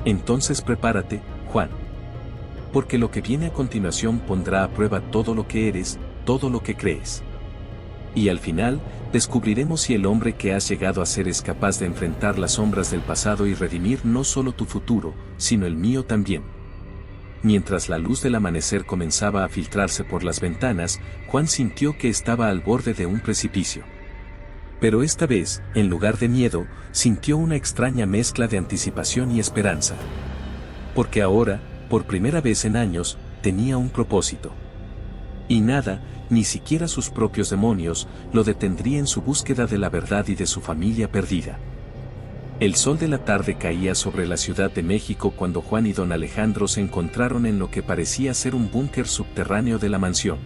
Entonces prepárate, Juan. Porque lo que viene a continuación pondrá a prueba todo lo que eres, todo lo que crees. Y al final, descubriremos si el hombre que has llegado a ser es capaz de enfrentar las sombras del pasado y redimir no solo tu futuro, sino el mío también. Mientras la luz del amanecer comenzaba a filtrarse por las ventanas, Juan sintió que estaba al borde de un precipicio. Pero esta vez, en lugar de miedo, sintió una extraña mezcla de anticipación y esperanza. Porque ahora, por primera vez en años, tenía un propósito. Y nada, ni siquiera sus propios demonios, lo detendría en su búsqueda de la verdad y de su familia perdida. El sol de la tarde caía sobre la Ciudad de México cuando Juan y don Alejandro se encontraron en lo que parecía ser un búnker subterráneo de la mansión.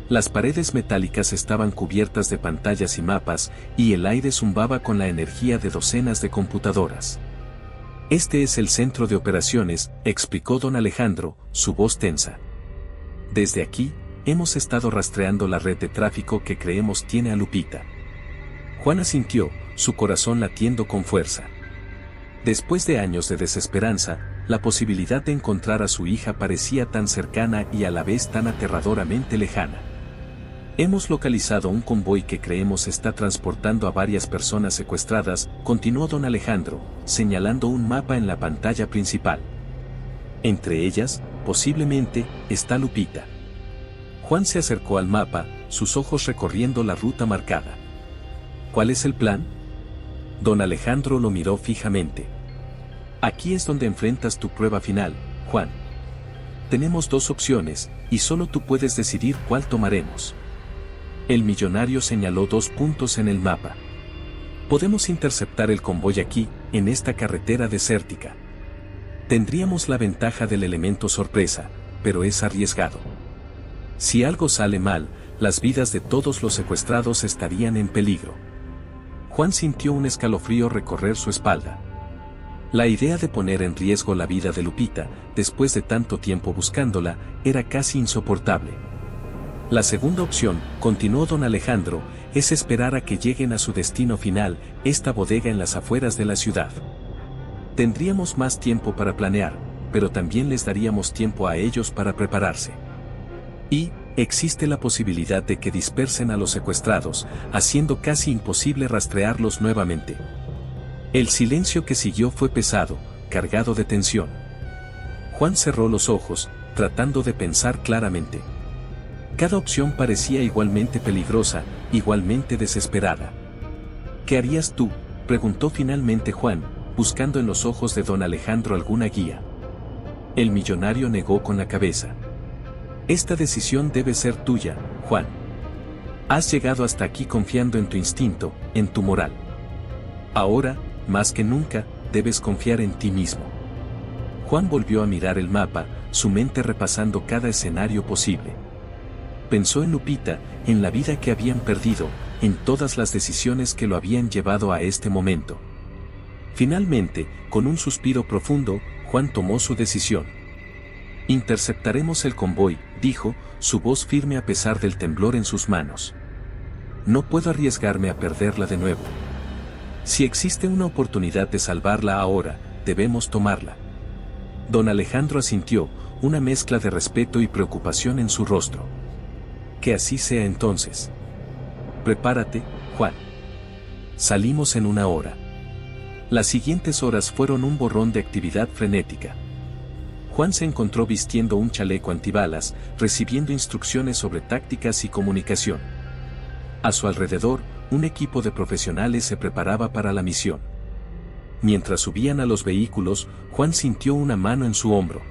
Las paredes metálicas estaban cubiertas de pantallas y mapas, y el aire zumbaba con la energía de docenas de computadoras. Este es el centro de operaciones, explicó don Alejandro, su voz tensa. Desde aquí, hemos estado rastreando la red de tráfico que creemos tiene a Lupita. Juan asintió, su corazón latiendo con fuerza. Después de años de desesperanza, la posibilidad de encontrar a su hija parecía tan cercana y a la vez tan aterradoramente lejana. Hemos localizado un convoy que creemos está transportando a varias personas secuestradas, continuó don Alejandro, señalando un mapa en la pantalla principal. Entre ellas, posiblemente, está Lupita. Juan se acercó al mapa, sus ojos recorriendo la ruta marcada. ¿Cuál es el plan? Don Alejandro lo miró fijamente. Aquí es donde enfrentas tu prueba final, Juan. Tenemos dos opciones, y solo tú puedes decidir cuál tomaremos. El millonario señaló 2 puntos en el mapa. Podemos interceptar el convoy aquí, en esta carretera desértica. Tendríamos la ventaja del elemento sorpresa, pero es arriesgado. Si algo sale mal, las vidas de todos los secuestrados estarían en peligro. Juan sintió un escalofrío recorrer su espalda. La idea de poner en riesgo la vida de Lupita, después de tanto tiempo buscándola, era casi insoportable. La segunda opción, continuó don Alejandro, es esperar a que lleguen a su destino final, esta bodega en las afueras de la ciudad. Tendríamos más tiempo para planear, pero también les daríamos tiempo a ellos para prepararse. Y, existe la posibilidad de que dispersen a los secuestrados, haciendo casi imposible rastrearlos nuevamente. El silencio que siguió fue pesado, cargado de tensión. Juan cerró los ojos, tratando de pensar claramente. Cada opción parecía igualmente peligrosa, igualmente desesperada. ¿Qué harías tú?, preguntó finalmente Juan, buscando en los ojos de don Alejandro alguna guía. El millonario negó con la cabeza. Esta decisión debe ser tuya, Juan. Has llegado hasta aquí confiando en tu instinto, en tu moral. Ahora, más que nunca, debes confiar en ti mismo. Juan volvió a mirar el mapa, su mente repasando cada escenario posible. Pensó en Lupita, en la vida que habían perdido, en todas las decisiones que lo habían llevado a este momento. Finalmente, con un suspiro profundo, Juan tomó su decisión. Interceptaremos el convoy, dijo, su voz firme a pesar del temblor en sus manos. No puedo arriesgarme a perderla de nuevo. Si existe una oportunidad de salvarla ahora, debemos tomarla. Don Alejandro asintió, una mezcla de respeto y preocupación en su rostro. Que así sea entonces. Prepárate, Juan. Salimos en 1 hora. Las siguientes horas fueron un borrón de actividad frenética. Juan se encontró vistiendo un chaleco antibalas, recibiendo instrucciones sobre tácticas y comunicación. A su alrededor, un equipo de profesionales se preparaba para la misión. Mientras subían a los vehículos, Juan sintió una mano en su hombro.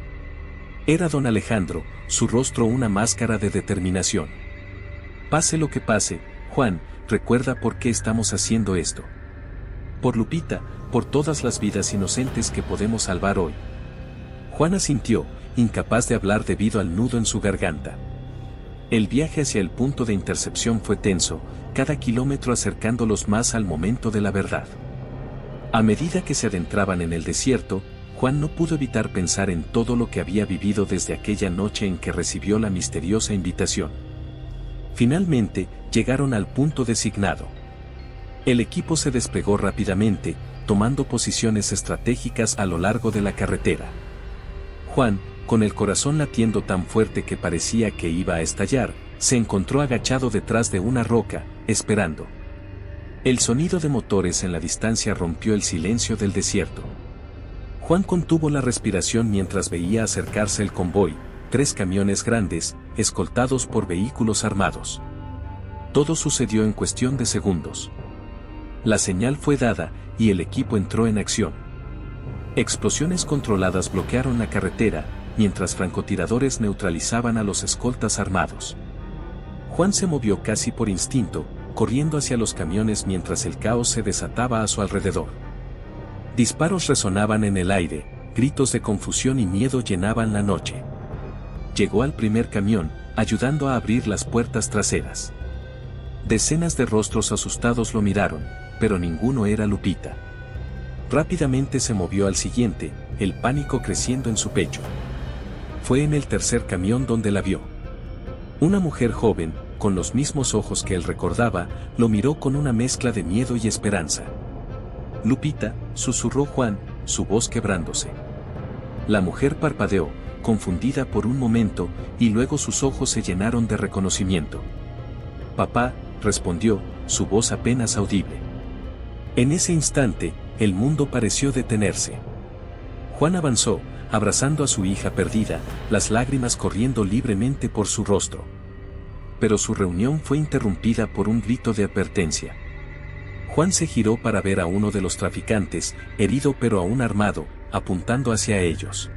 Era don Alejandro, su rostro una máscara de determinación. Pase lo que pase, Juan, recuerda por qué estamos haciendo esto. Por Lupita, por todas las vidas inocentes que podemos salvar hoy. Juan asintió, incapaz de hablar debido al nudo en su garganta. El viaje hacia el punto de intercepción fue tenso, cada kilómetro acercándolos más al momento de la verdad. A medida que se adentraban en el desierto, Juan no pudo evitar pensar en todo lo que había vivido desde aquella noche en que recibió la misteriosa invitación. Finalmente, llegaron al punto designado. El equipo se despegó rápidamente, tomando posiciones estratégicas a lo largo de la carretera. Juan, con el corazón latiendo tan fuerte que parecía que iba a estallar, se encontró agachado detrás de una roca, esperando. El sonido de motores en la distancia rompió el silencio del desierto. Juan contuvo la respiración mientras veía acercarse el convoy, 3 camiones grandes, escoltados por vehículos armados. Todo sucedió en cuestión de segundos. La señal fue dada, y el equipo entró en acción. Explosiones controladas bloquearon la carretera, mientras francotiradores neutralizaban a los escoltas armados. Juan se movió casi por instinto, corriendo hacia los camiones mientras el caos se desataba a su alrededor. Disparos resonaban en el aire, gritos de confusión y miedo llenaban la noche. Llegó al primer camión, ayudando a abrir las puertas traseras. Decenas de rostros asustados lo miraron, pero ninguno era Lupita. Rápidamente se movió al siguiente, el pánico creciendo en su pecho. Fue en el tercer camión donde la vio. Una mujer joven, con los mismos ojos que él recordaba, lo miró con una mezcla de miedo y esperanza. Lupita, susurró Juan, su voz quebrándose. La mujer parpadeó, confundida por un momento, y luego sus ojos se llenaron de reconocimiento. Papá, respondió, su voz apenas audible. En ese instante, el mundo pareció detenerse. Juan avanzó, abrazando a su hija perdida, las lágrimas corriendo libremente por su rostro. Pero su reunión fue interrumpida por un grito de advertencia. Juan se giró para ver a uno de los traficantes, herido pero aún armado, apuntando hacia ellos.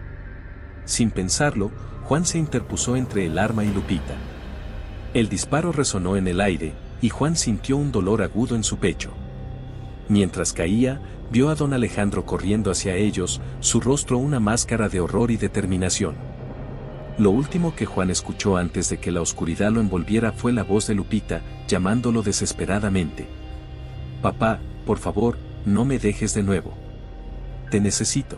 Sin pensarlo, Juan se interpuso entre el arma y Lupita. El disparo resonó en el aire, y Juan sintió un dolor agudo en su pecho. Mientras caía, vio a don Alejandro corriendo hacia ellos, su rostro una máscara de horror y determinación. Lo último que Juan escuchó antes de que la oscuridad lo envolviera fue la voz de Lupita, llamándolo desesperadamente. Papá, por favor, no me dejes de nuevo. Te necesito.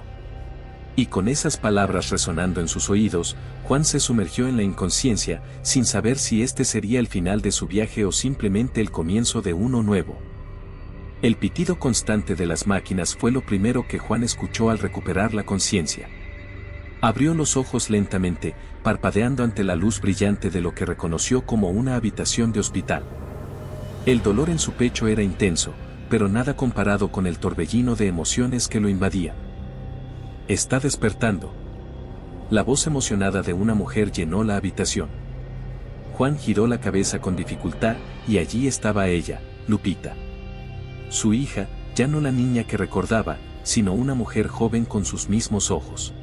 Y con esas palabras resonando en sus oídos, Juan se sumergió en la inconsciencia, sin saber si este sería el final de su viaje o simplemente el comienzo de uno nuevo. El pitido constante de las máquinas fue lo primero que Juan escuchó al recuperar la conciencia. Abrió los ojos lentamente, parpadeando ante la luz brillante de lo que reconoció como una habitación de hospital. El dolor en su pecho era intenso, pero nada comparado con el torbellino de emociones que lo invadía. Está despertando. La voz emocionada de una mujer llenó la habitación. Juan giró la cabeza con dificultad, y allí estaba ella, Lupita. Su hija, ya no la niña que recordaba, sino una mujer joven con sus mismos ojos.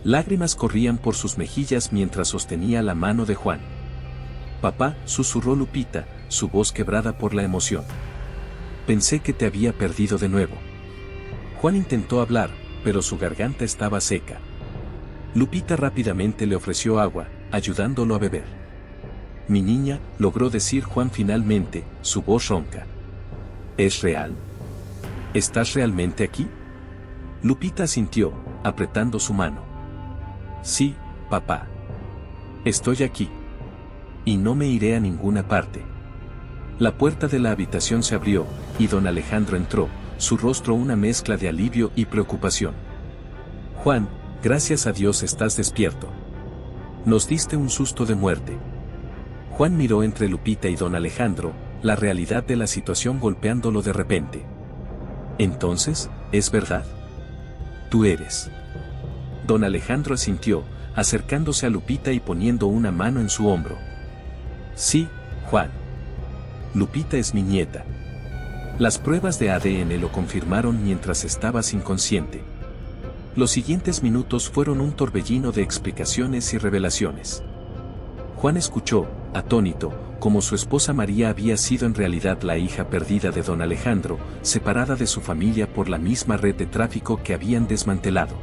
Lágrimas corrían por sus mejillas mientras sostenía la mano de Juan. Papá, susurró Lupita, su voz quebrada por la emoción. Pensé que te había perdido de nuevo. Juan intentó hablar, pero su garganta estaba seca. Lupita rápidamente le ofreció agua, ayudándolo a beber. Mi niña, logró decir Juan finalmente, su voz ronca. ¿Es real? ¿Estás realmente aquí? Lupita asintió, apretando su mano. Sí, papá. Estoy aquí. Y no me iré a ninguna parte. La puerta de la habitación se abrió, y don Alejandro entró, su rostro una mezcla de alivio y preocupación. Juan, gracias a Dios estás despierto. Nos diste un susto de muerte. Juan miró entre Lupita y don Alejandro, la realidad de la situación golpeándolo de repente. Entonces, ¿es verdad? Tú eres. Don Alejandro asintió, acercándose a Lupita y poniendo una mano en su hombro. Sí, Juan. Lupita es mi nieta. Las pruebas de ADN lo confirmaron mientras estabas inconsciente. Los siguientes minutos fueron un torbellino de explicaciones y revelaciones. Juan escuchó, atónito, como su esposa María había sido en realidad la hija perdida de don Alejandro, separada de su familia por la misma red de tráfico que habían desmantelado.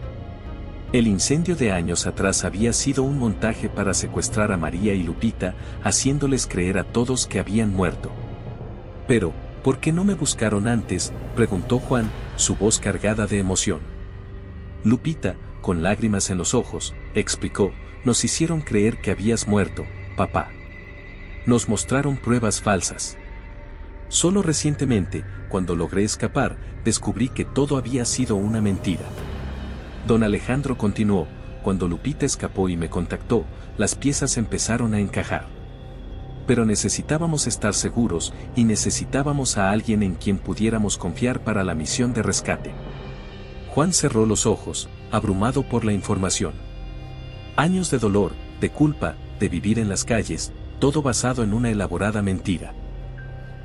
El incendio de años atrás había sido un montaje para secuestrar a María y Lupita, haciéndoles creer a todos que habían muerto. Pero, ¿por qué no me buscaron antes?, preguntó Juan, su voz cargada de emoción. Lupita, con lágrimas en los ojos, explicó, nos hicieron creer que habías muerto, papá. Nos mostraron pruebas falsas. Solo recientemente, cuando logré escapar, descubrí que todo había sido una mentira. Don Alejandro continuó, cuando Lupita escapó y me contactó, las piezas empezaron a encajar. Pero necesitábamos estar seguros y necesitábamos a alguien en quien pudiéramos confiar para la misión de rescate. Juan cerró los ojos, abrumado por la información. Años de dolor, de culpa, de vivir en las calles, todo basado en una elaborada mentira.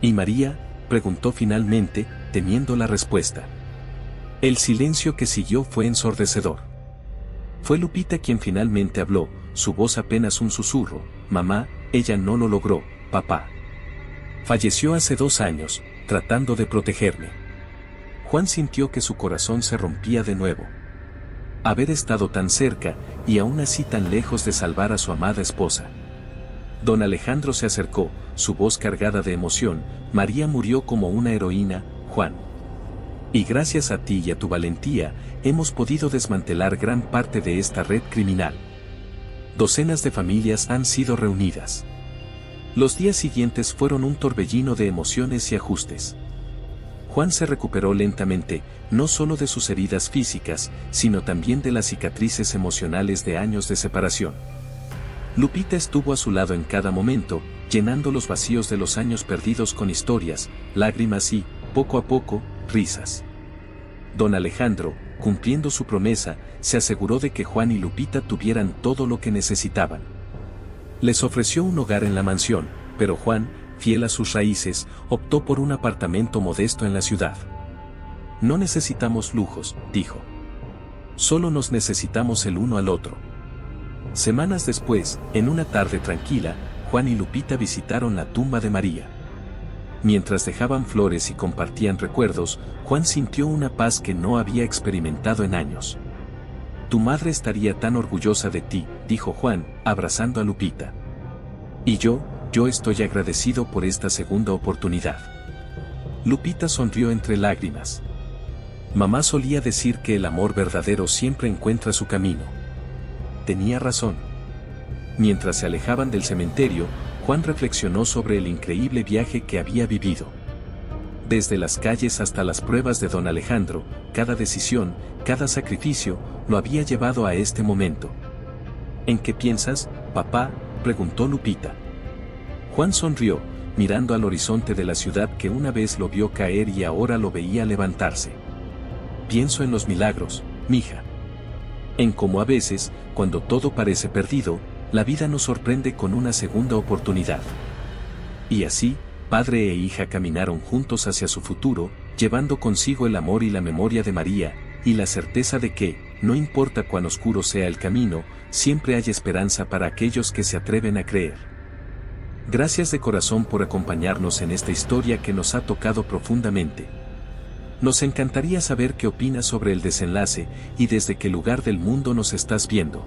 ¿Y María?, preguntó finalmente, temiendo la respuesta. El silencio que siguió fue ensordecedor. Fue Lupita quien finalmente habló, su voz apenas un susurro. Mamá, ella no lo logró, papá. Falleció hace 2 años, tratando de protegerme. Juan sintió que su corazón se rompía de nuevo. Haber estado tan cerca, y aún así tan lejos de salvar a su amada esposa. Don Alejandro se acercó, su voz cargada de emoción. María murió como una heroína, Juan. Y gracias a ti y a tu valentía, hemos podido desmantelar gran parte de esta red criminal. Docenas de familias han sido reunidas. Los días siguientes fueron un torbellino de emociones y ajustes. Juan se recuperó lentamente, no solo de sus heridas físicas, sino también de las cicatrices emocionales de años de separación. Lupita estuvo a su lado en cada momento, llenando los vacíos de los años perdidos con historias, lágrimas y, poco a poco, risas. Don Alejandro, cumpliendo su promesa, se aseguró de que Juan y Lupita tuvieran todo lo que necesitaban. Les ofreció un hogar en la mansión, pero Juan, fiel a sus raíces, optó por un apartamento modesto en la ciudad. No necesitamos lujos, dijo. Solo nos necesitamos el uno al otro. Semanas después, en una tarde tranquila, Juan y Lupita visitaron la tumba de María. Mientras dejaban flores y compartían recuerdos, Juan sintió una paz que no había experimentado en años. Tu madre estaría tan orgullosa de ti, dijo Juan, abrazando a Lupita. Y yo estoy agradecido por esta segunda oportunidad. Lupita sonrió entre lágrimas. Mamá solía decir que el amor verdadero siempre encuentra su camino. Tenía razón. Mientras se alejaban del cementerio, Juan reflexionó sobre el increíble viaje que había vivido. Desde las calles hasta las pruebas de don Alejandro, cada decisión, cada sacrificio, lo había llevado a este momento. ¿En qué piensas, papá?, preguntó Lupita. Juan sonrió, mirando al horizonte de la ciudad que una vez lo vio caer y ahora lo veía levantarse. Pienso en los milagros, mija. En cómo a veces, cuando todo parece perdido, la vida nos sorprende con una segunda oportunidad. Y así, padre e hija caminaron juntos hacia su futuro, llevando consigo el amor y la memoria de María, y la certeza de que, no importa cuán oscuro sea el camino, siempre hay esperanza para aquellos que se atreven a creer. Gracias de corazón por acompañarnos en esta historia que nos ha tocado profundamente. Nos encantaría saber qué opinas sobre el desenlace y desde qué lugar del mundo nos estás viendo.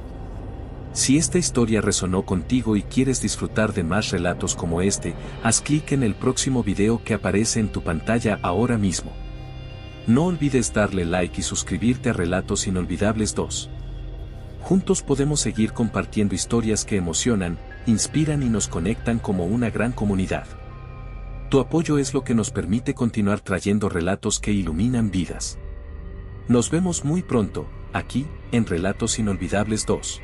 Si esta historia resonó contigo y quieres disfrutar de más relatos como este, haz clic en el próximo video que aparece en tu pantalla ahora mismo. No olvides darle like y suscribirte a Relatos Inolvidables 2. Juntos podemos seguir compartiendo historias que emocionan, inspiran y nos conectan como una gran comunidad. Tu apoyo es lo que nos permite continuar trayendo relatos que iluminan vidas. Nos vemos muy pronto, aquí, en Relatos Inolvidables 2.